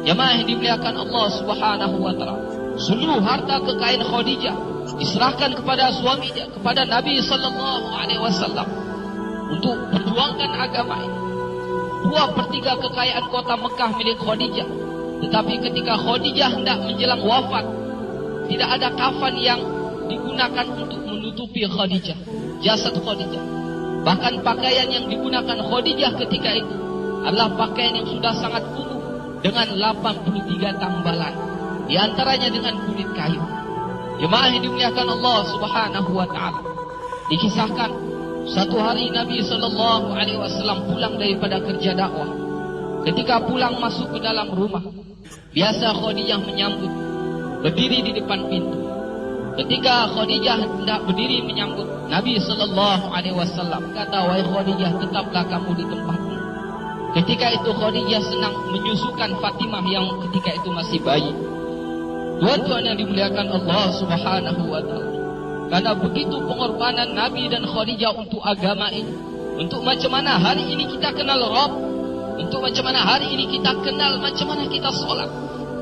Jemaah yang dimuliakan Allah Subhanahu wa taala, seluruh harta kekayaan Khadijah diserahkan kepada suaminya, kepada Nabi sallallahu alaihi wasallam untuk perjuangkan agama ini. 2/3 kekayaan kota Mekah milik Khadijah. Tetapi ketika Khadijah hendak menjelang wafat, tidak ada kafan yang digunakan untuk menutupi Khadijah, jasad Khadijah. Bahkan pakaian yang digunakan Khadijah ketika itu adalah pakaian yang sudah sangat kumuh dengan 83 tambalan, di antaranya dengan kulit kayu. Jemaah yang dimuliakan Allah Subhanahu wa taala, dikisahkan satu hari Nabi sallallahu alaihi wasallam pulang daripada kerja dakwah. Ketika pulang masuk ke dalam rumah, biasa Khadijah menyambut, berdiri di depan pintu. Ketika Khadijah hendak berdiri menyambut, Nabi sallallahu alaihi wasallam kata, "Wahai Khadijah, tetaplah kamu di tempatmu." Ketika itu Khadijah senang menyusukan Fatimah yang ketika itu masih bayi. Tuan-tuan yang dimuliakan Allah Subhanahu wa taala, karena begitu pengorbanan Nabi dan Khadijah untuk agama ini, untuk macam mana hari ini kita kenal Rabb, untuk macam mana hari ini kita kenal macam mana kita solat,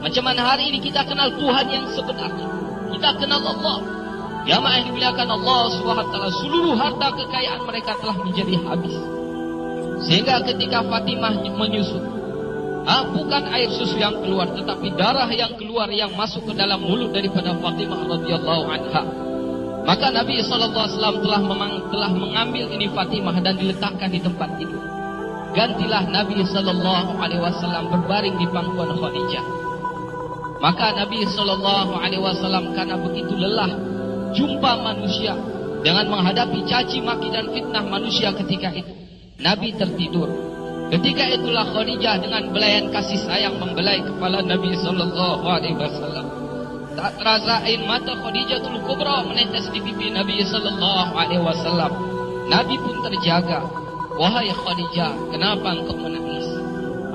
macam mana hari ini kita kenal Tuhan yang sebenarnya, kita kenal Allah. Jamaah yang dimuliakan Allah Subhanahu wa taala, seluruh harta kekayaan mereka telah menjadi habis. Sehingga ketika Fatimah menyusu, bukan air susu yang keluar, tetapi darah yang keluar yang masuk ke dalam mulut daripada Fatimah radhiyallahu anha. Maka Nabi SAW telah mengambil ini Fatimah dan diletakkan di tempat itu. Gantilah Nabi SAW berbaring di pangkuan Khadijah. Maka Nabi SAW karena begitu lelah jumpa manusia dengan menghadapi caci maki dan fitnah manusia ketika itu, Nabi tertidur. Ketika itulah Khadijah dengan belayan kasih sayang membelai kepala Nabi SAW. Tak terasa air mata Khadijatul Kubra menetes di pipi Nabi SAW. Nabi pun terjaga. "Wahai Khadijah, kenapa engkau menangis?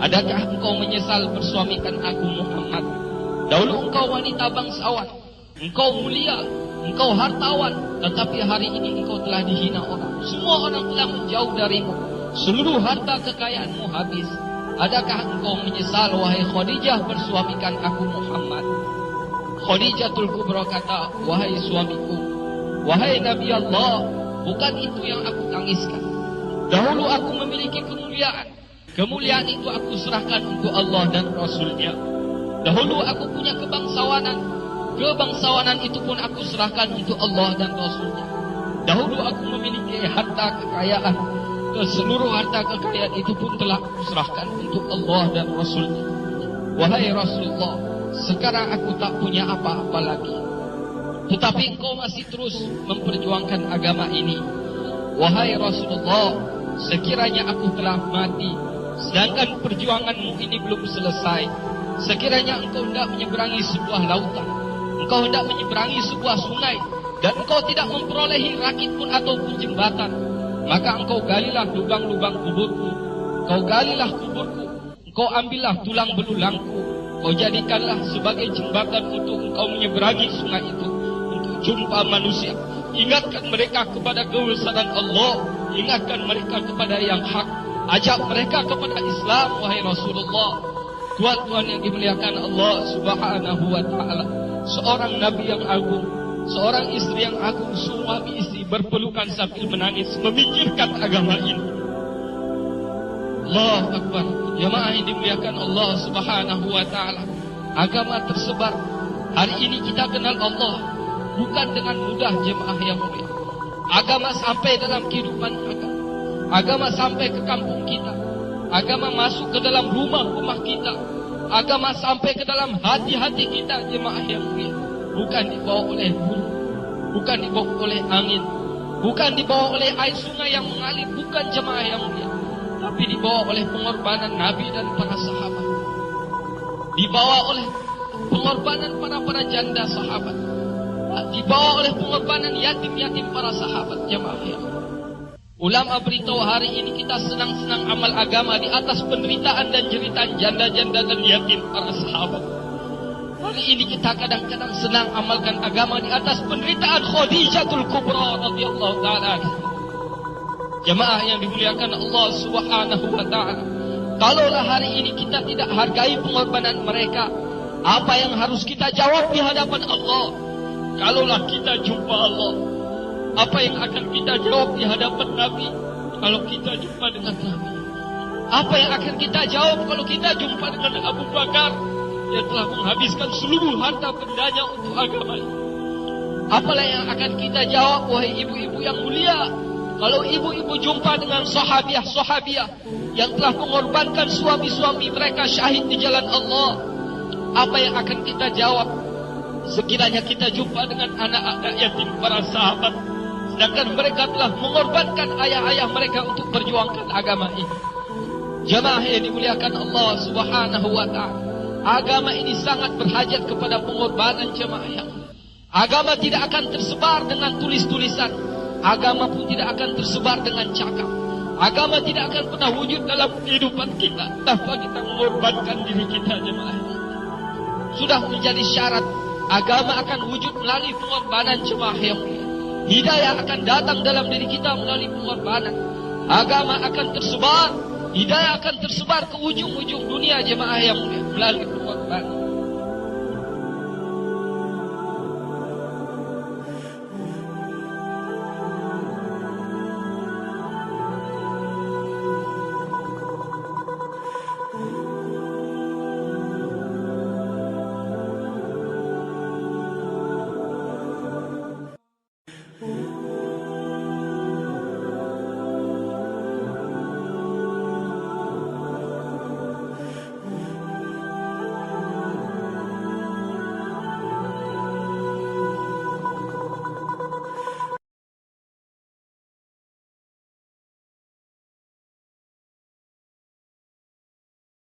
Adakah engkau menyesal bersuamikan aku Muhammad? Dahulu engkau wanita bangsawan, engkau mulia, engkau hartawan, tetapi hari ini engkau telah dihina orang. Semua orang telah menjauh darimu. Seluruh harta kekayaanmu habis. Adakah engkau menyesal, wahai Khadijah, bersuamikan aku Muhammad?" Khadijatul Kubra kata, "Wahai suamiku, wahai Nabi Allah, bukan itu yang aku tangiskan. Dahulu aku memiliki kemuliaan. Kemuliaan itu aku serahkan untuk Allah dan Rasulnya. Dahulu aku punya kebangsawanan. Kebangsawanan itu pun aku serahkan untuk Allah dan Rasulnya. Dahulu aku memiliki harta kekayaan. Seluruh harta kekayaan itu pun telah aku serahkan untuk Allah dan Rasulnya. Wahai Rasulullah, sekarang aku tak punya apa-apa lagi. Tetapi engkau masih terus memperjuangkan agama ini. Wahai Rasulullah, sekiranya aku telah mati, sedangkan perjuanganmu ini belum selesai. Sekiranya engkau hendak menyeberangi sebuah lautan, engkau hendak menyeberangi sebuah sungai, dan engkau tidak memperolehi rakit pun ataupun jembatan, maka engkau galilah lubang-lubang kuburku. Engkau galilah kuburku, engkau ambillah tulang belulangku, kau jadikanlah sebagai jembatan untuk engkau menyeberangi sungai itu, untuk jumpa manusia. Ingatkan mereka kepada kebesaran Allah, ingatkan mereka kepada yang hak, ajak mereka kepada Islam, wahai Rasulullah. Tuan-tuan yang dimuliakan Allah Subhanahu wa taala, seorang nabi yang agung, seorang istri yang agung, suami istri berpelukan sambil menangis memikirkan agama ini. Allahu Akbar. Jemaah yang dimuliakan Allah Subhanahu wa taala, agama tersebar. Hari ini kita kenal Allah bukan dengan mudah, jemaah yang mulia. Agama sampai dalam kehidupan kita. Agama sampai ke kampung kita. Agama masuk ke dalam rumah-rumah kita. Agama sampai ke dalam hati-hati kita, jemaah yang mulia. Bukan dibawa oleh burung, bukan dibawa oleh angin, bukan dibawa oleh air sungai yang mengalir, bukan, jemaah yang mulia. Tapi dibawa oleh pengorbanan Nabi dan para sahabat. Dibawa oleh pengorbanan para janda sahabat. Dibawa oleh pengorbanan yatim-yatim para sahabat, jemaah yang mulia. Ulama beritahu hari ini kita senang-senang amal agama di atas penderitaan dan jeritan janda-janda dan yatim para sahabat. Hari ini kita kadang-kadang senang amalkan agama di atas penderitaan Khadijatul Kubra radhiyallahu ta'ala. Jemaah yang dimuliakan Allah Subhanahu wa ta'ala, Kalaulah hari ini kita tidak hargai pengorbanan mereka, apa yang harus kita jawab di hadapan Allah? Kalaulah kita jumpa Allah, apa yang akan kita jawab di hadapan Nabi? Kalau kita jumpa dengan Nabi, apa yang akan kita jawab kalau kita jumpa dengan Abu Bakar yang telah menghabiskan seluruh harta bendanya untuk agama ini? Apalah yang akan kita jawab, wahai ibu-ibu yang mulia, kalau ibu-ibu jumpa dengan sahabiah-sahabiah yang telah mengorbankan suami-suami mereka syahid di jalan Allah? Apa yang akan kita jawab sekiranya kita jumpa dengan anak-anak yatim para sahabat, sedangkan mereka telah mengorbankan ayah-ayah mereka untuk perjuangkan agama ini? Jamaah yang dimuliakan Allah Subhanahu wa ta'ala, agama ini sangat berhajat kepada pengorbanan jamaah yang. Agama tidak akan tersebar dengan tulis-tulisan. Agama pun tidak akan tersebar dengan cakap. Agama tidak akan pernah wujud dalam kehidupan kita tanpa kita mengorbankan diri kita, jemaah. Sudah menjadi syarat. Agama akan wujud melalui pengorbanan, jemaah yang mulia. Hidayah akan datang dalam diri kita melalui pengorbanan. Agama akan tersebar. Hidayah akan tersebar ke ujung-ujung dunia, jemaah yang mulia, melalui pengorbanan.